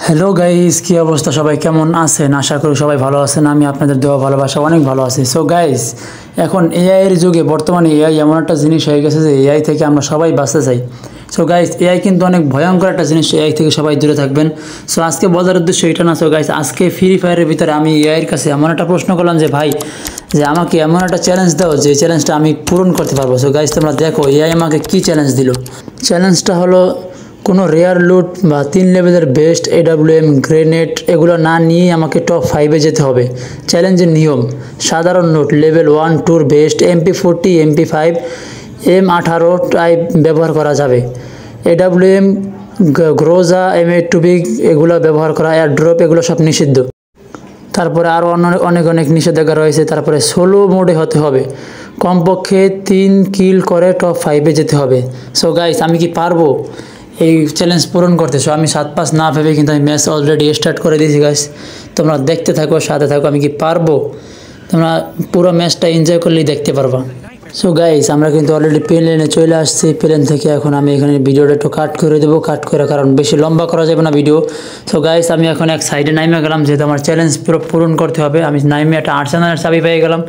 Hello guys, কি অবস্থা? সবাই কেমন আছেন? আশা করি সবাই ভালো আছেন। আমি আপনাদের দেওয়া ভালোবাসা অনেক ভালো আছি। সো গাইস, এখন এআই এর যুগে বর্তমানে এআই এমন একটা জিনিস হয়ে গেছে যে এআই থেকে আমরা সবাই বাঁচতে চাই। সো গাইস, এআই কিন্তু অনেক ভয়ঙ্কর একটা জিনিস। এআই থেকে সবাই দূরে থাকবেন। সো আজকে বলার উদ্দেশ্য এটা না। সো গাইস, আজকে ফ্রি ফায়ারের ভিতরে আমি এআইয়ের কাছে এমন একটা প্রশ্ন করলাম যে ভাই, যে আমাকে এমন একটা চ্যালেঞ্জ দাও যে চ্যালেঞ্জটা আমি পূরণ করতে পারবো। সো গাইস, তোমরা দেখো এআই আমাকে কী চ্যালেঞ্জ দিল। চ্যালেঞ্জটা হলো কোনো রেয়ার লুট বা 3 লেভেলের বেস্ট এডাব্লিউএম গ্রেনেড এগুলো না নিয়ে আমাকে টপ 5-এ যেতে হবে। চ্যালেঞ্জের নিয়ম: সাধারণ লুট level 1-2 best MP40 MP5 M18 type ব্যবহার করা যাবে। এডাব্লিউএম গ্রোজা M8 এগুলো ব্যবহার করা, এয়ার ড্রপ এগুলো সব নিষিদ্ধ। তারপরে আরও অনেক অনেক নিষেধাজ্ঞা রয়েছে। তারপরে সোলো মোডে হতে হবে, কমপক্ষে 3 কিল করে টপ 5-এ যেতে হবে। সো গাইস, আমি কি পারবো এই চ্যালেঞ্জ পূরণ করতে? সো আমি 7-5 না ভেবে কিন্তু আমি ম্যাচ অলরেডি স্টার্ট করে দিয়েছি গাইস। তোমরা দেখতে থাকো, সাথে থাকো। আমি কি পারবো? তোমরা পুরো ম্যাচটা এনজয় করলেই দেখতে পারবা। সো গাইস, আমরা কিন্তু অলরেডি প্লেনে চলে আসছি। প্লেন থেকে এখন আমি এখানে ভিডিওটা একটু কাট করে দেবো। কাট করে, কারণ বেশি লম্বা করা যাবে না ভিডিও। সো গাইস, আমি এখন এক সাইডে নাইমে গেলাম, যেহেতু আমার চ্যালেঞ্জ পুরো পূরণ করতে হবে। আমি নাইমে একটা আর্সেনালের চাবি পেয়ে গেলাম।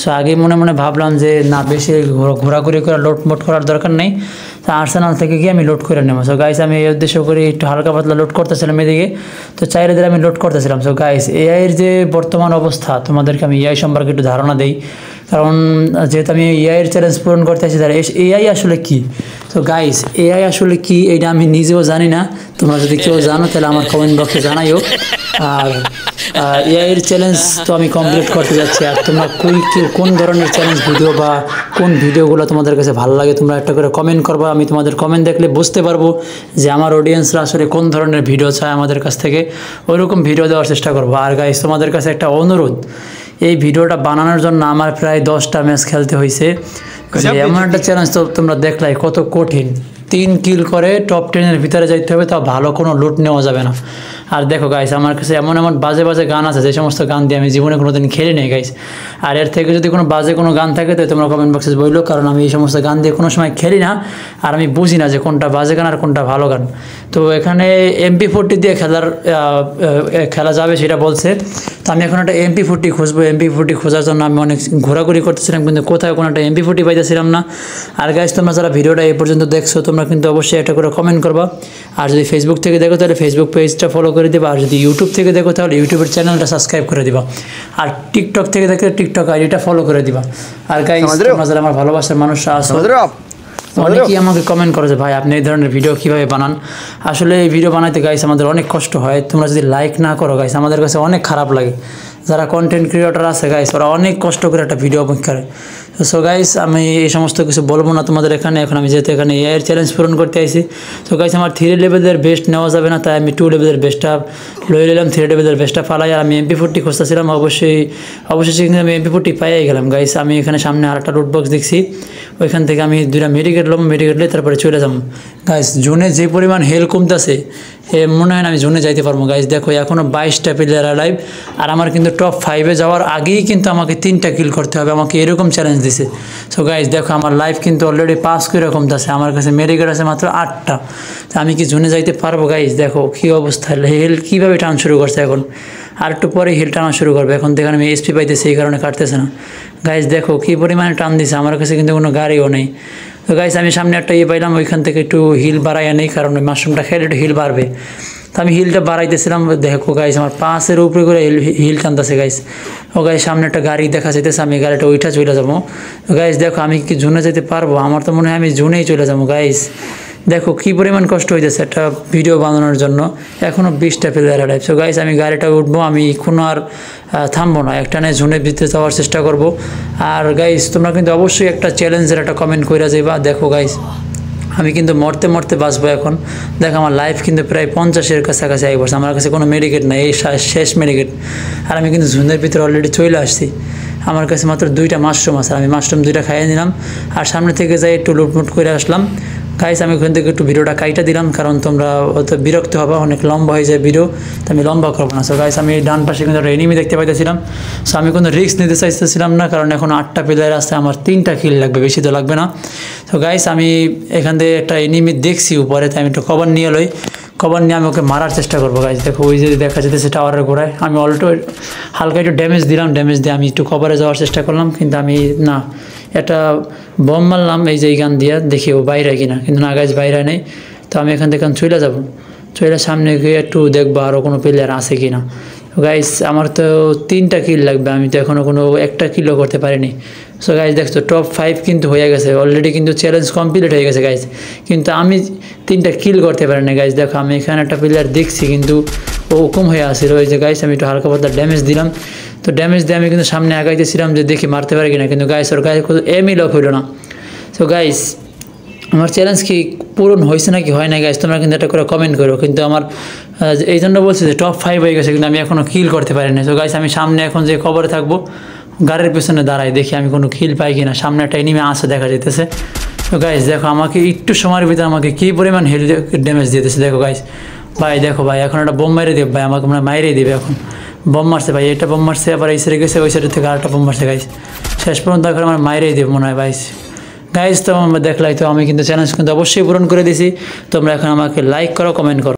সো আগে মনে মনে ভাবলাম যে না, বেশি ঘোরাঘুরি করে লোড করার দরকার নেই। তো আর্সেনাল থেকে গিয়ে আমি লোড করে নেবো। সো গাইস, আমি এই উদ্দেশ্য করে একটু হালকা পাতলা লোড করতেছিলাম এদিকে। তো চাইলে আমি লোড করতেছিলাম। সো গাইস, এআইয়ের যে বর্তমান অবস্থা, তোমাদেরকে আমি এআই সম্পর্কে একটু ধারণা দিই। কারণ যেহেতু আমি এআইয়ের চ্যালেঞ্জ পূরণ করতে আসছি, তাহলে এআই আসলে কী? তো গাইস, এআই আসলে কী এটা আমি নিজেও জানি না। তোমরা যদি কেউ জানো তাহলে আমার কমেন্ট বক্সে জানাইও। আর এআইয়ের চ্যালেঞ্জ তো আমি কমপ্লিট করতে যাচ্ছি। আর তোমরা কোন ধরনের চ্যালেঞ্জ ভিডিও বা কোন ভিডিওগুলো তোমাদের কাছে ভালো লাগে, তোমরা একটা করে কমেন্ট করবা। আমি তোমাদের কমেন্ট দেখলে বুঝতে পারবো যে আমার অডিয়েন্সরা আসলে কোন ধরনের ভিডিও চায় আমাদের কাছ থেকে, ওইরকম ভিডিও দেওয়ার চেষ্টা করবো। আর গাইস, তোমাদের কাছে একটা অনুরোধ, এই ভিডিওটা বানানোর জন্য আমার প্রায় 10টা ম্যাচ খেলতে হয়েছে। এমন একটা চ্যালেঞ্জ তো তোমরা দেখলাই কত কঠিন। 3 কিল করে টপ 10-এর ভিতরে যাইতে হবে, তাও ভালো কোনো লুট নেওয়া যাবে না। আর দেখো গাইস, আমার কাছে এমন বাজে বাজে গান আছে, যে সমস্ত গান দিয়ে আমি জীবনে কোনো দিন খেলি নেই গাইস। আর এর থেকে যদি কোনো বাজে কোনো গান থাকে তো তোমরা কমেন্ট বক্সে বললো, কারণ আমি এই সমস্ত গান দিয়ে কোনো সময় খেলি না। আর আমি বুঝি না যে কোনটা বাজে গান আর কোনটা ভালো গান। তো এখানে MP40 দিয়ে খেলা যাবে সেটা বলছে। তো আমি এখন একটা MP40 খুঁজবো। MP40 খোঁজার জন্য আমি অনেক ঘোরাঘুরি করতেছিলাম, কিন্তু কোথাও কোনো একটা MP40 পাইতেছিলাম না। আর গাইস, তোমরা যারা ভিডিওটা এই পর্যন্ত দেখছো, তোমরা কিন্তু অবশ্যই একটা করে কমেন্ট করবা। আর যদি ফেসবুক থেকে দেখো তাহলে ফেসবুক পেজটা ফলো করে দিবা। আর যদি ইউটিউব থেকে দেখো তাহলে ইউটিউবের চ্যানেলটা সাবস্ক্রাইব করে দিবা। আর টিকটক থেকে দেখলে টিকটক আইডিটা ফলো করে দিবা। আর গাইস, তোমরা যারা আমার ভালোবাসার মানুষরা আছো, অনেকেই আমাকে কমেন্ট করে যে ভাই, আপনি এই ধরনের ভিডিও কীভাবে বানান। আসলে এই ভিডিও বানাইতে গাইস আমাদের অনেক কষ্ট হয়। তোমরা যদি লাইক না করো গাইস, আমাদের কাছে অনেক খারাপ লাগে। যারা কন্টেন্ট ক্রিয়েটর আছে গাইস, ওরা অনেক কষ্ট করে একটা ভিডিও মেক করে। সো গাইস, আমি এই সমস্ত কিছু বলবো না তোমাদের এখানে। এখন আমি যেহেতু এখানে এআইয়ের চ্যালেঞ্জ পূরণ করতে আইছি, তো গাইস আমার 3 লেভেলের বেস্ট নেওয়া যাবে না, তাই আমি 2 লেভেলের বেস্টটা লয়ে নিলাম। 3 লেভেলের বেস্টটা ফালাই। আর আমি MP40 খুঁজতেছিলাম, অবশ্যই কিন্তু আমি MP40 পাইয়াই গেলাম গাইস। আমি এখানে সামনে আরেকটা লুট বক্স দেখছি, ওইখান থেকে আমি 2টা মেডিকেট লম, মেডিকেট নিয়ে তারপরে চলে যাবো গাইস। জোনে যে পরিমাণ হেল কমতেছে, মনে হয় না আমি জোনে যাইতে পারবো গাইস। দেখো এখনও 22টা প্লেয়ার লাইভ। আর আমার কিন্তু টপ 5-এ যাওয়ার আগেই কিন্তু আমাকে 3টা কিল করতে হবে, আমাকে এরকম চ্যালেঞ্জ দিছে। সো গাইস দেখো, আমার লাইফ কিন্তু অলরেডি 5 করে কমতেছে। আমার কাছে মেডিকেট আছে মাত্র 8টা। তো আমি কি জোনে যাইতে পারবো গাইস? দেখো কী অবস্থা, হেল কীভাবে টান শুরু করছে এখন। আর একটু পরে হিল টানা শুরু করবে। এখন দেখেন আমি SP পাইতেছি, এই কারণে কাটতেছে না গাইস। দেখো কী পরিমাণে টান দিছে। আমার কাছে কিন্তু কোনো গাড়িও নেই। তো গাইস, আমি সামনে একটা পাইলাম, ওইখান থেকে একটু হিল বাড়াইয়া নেই, কারণ ওই মাশরুমটা খেলে একটু হিল বাড়বে। তো আমি হিলটা বাড়াইতেছিলাম। দেখো গাইস, আমার 5-এর উপরে করে হিল টানতেছে গাইস। ও গাইস, সামনে একটা গাড়ি দেখা যাইতেছে, আমি গাড়িটা ওইটা চলে যাবো। তো গাইস দেখো, আমি কি জোনে যেতে পারবো? আমার তো মনে হয় আমি জোনেই চলে যাবো গাইস। দেখো কী পরিমাণ কষ্ট হইতেছে একটা ভিডিও বানানোর জন্য। এখনও 20টা প্লেয়ার লাইভ। সো গাইস, আমি গাড়িটা উঠবো, আমি কোনো আর থামবো না, একটানে জোনের ভিতরে যাওয়ার চেষ্টা করব। আর গাইস, তোমরা কিন্তু অবশ্যই একটা চ্যালেঞ্জের একটা কমেন্ট করে যাইবা। দেখো গাইস, আমি কিন্তু মরতে মরতে বাঁচবো এখন। দেখো আমার লাইফ কিন্তু প্রায় 50-এর কাছাকাছি আই পড়ছে। আমার কাছে কোনো মেডিকেট নাই, এই শেষ মেডিকেট। আর আমি কিন্তু জোনের ভিতরে অলরেডি চলে আসছি। আমার কাছে মাত্র 2টা মাশরুম আছে, আমি মাশরুম 2টা খাইয়ে নিলাম। আর সামনে থেকে যাই একটু লুটমুট করে আসলাম গাইস। আমি ওখান থেকে একটু ভিডিওটা কাইটা দিলাম, কারণ তোমরা অত বিরক্ত হবে, অনেক লম্বা হয়ে যায় ভিডিও, তো আমি লম্বা করবো না। সো গাইস, আমি ডান পাশে কিন্তু একটা এনিমি দেখতে পাইতেছিলাম। সো আমি কোনো রিস্ক নিতে চাইতেছিলাম না, কারণ এখন 8টা প্লেয়ার আসছে, আমার 3টা কিল লাগবে, বেশি তো লাগবে না। তো গাইস, আমি এখান থেকে একটা এনিমি দেখছি উপরে, তাই আমি একটু কভার নিয়ে লই। কভার নিয়ে আমি ওকে মারার চেষ্টা করবো গাইজ। দেখো ওই যে দেখা যেতেছে টাওয়ারের গোড়ায়, আমি অল্টো হালকা একটু ড্যামেজ দিলাম, ড্যামেজ দিয়ে আমি একটু কভারে যাওয়ার চেষ্টা করলাম, কিন্তু আমি না একটা বম মারলাম এই যে এই গান দিয়ে, দেখি ও বাইরে কিনা, কিন্তু না গাইজ বাইরে নেই। তো আমি এখান থেকে চলে যাবো, চলে সামনে গিয়ে একটু দেখবো আরও কোনো প্লেয়ার আছে কি না। গাইজ আমার তো 3টা কিল লাগবে, আমি তো এখনও কোনো একটা কিলও করতে পারিনি। সো গাইজ দেখছো টপ 5 কিন্তু হয়ে গেছে অলরেডি, কিন্তু চ্যালেঞ্জ কমপ্লিট হয়ে গেছে গাইজ, কিন্তু আমি 3টা কিল করতে পারিনি গাইজ। দেখো আমি এখানে একটা প্লেয়ার দেখছি, কিন্তু ও হুকুম হয়ে আসছিল ওই যে গাইজ, আমি একটু হালকা পাতলা ড্যামেজ দিলাম। তো ড্যামেজ দিয়ে আমি কিন্তু সামনে আগাইতেছিলাম যে দেখি মারতে পারি কিনা, কিন্তু গাইজ ওর গায়ে এমই লক হইল না। সো গাইজ আমার চ্যালেঞ্জ কি পূরণ হয়েছে নাকি হয় না গাইজ, তোমরা কিন্তু এটা করে কমেন্ট করো। কিন্তু আমার এই জন্য বলছি যে টপ 5 হয়ে গেছে, কিন্তু আমি এখনও কিল করতে পারিনি। তো গাইজ আমি সামনে এখন যে কবরে থাকবো, গাড়ির পেছনে দাঁড়াই, দেখি আমি কোনো কিল পাই কিনা। সামনে একটা এনিমে আসে দেখা যেতেছে। তো গাইজ দেখো আমাকে একটু সময়ের ভিতরে আমাকে কী পরিমাণ হেলথ ড্যামেজ দিতেছে দেখো গাইজ। ভাই দেখো ভাই এখন একটা বোম মেরে দেবে ভাই, আমাকে মানে মাইরেই দেবে এখন। বম মারছে ভাই, এটা বম মারছে, আবার এই সাইডে গেছে, ওই সাইডের থেকে আরেকটা বম মারছে গাইজ। শেষ পর্যন্ত এখন আমার মাইরেই দেবে মনে হয় ভাইস। গাইজ তো আমরা দেখলাই, তো আমি কিন্তু চ্যালেঞ্জ কিন্তু অবশ্যই পূরণ করে দিছি। তোমরা এখন আমাকে লাইক করো, কমেন্ট করো।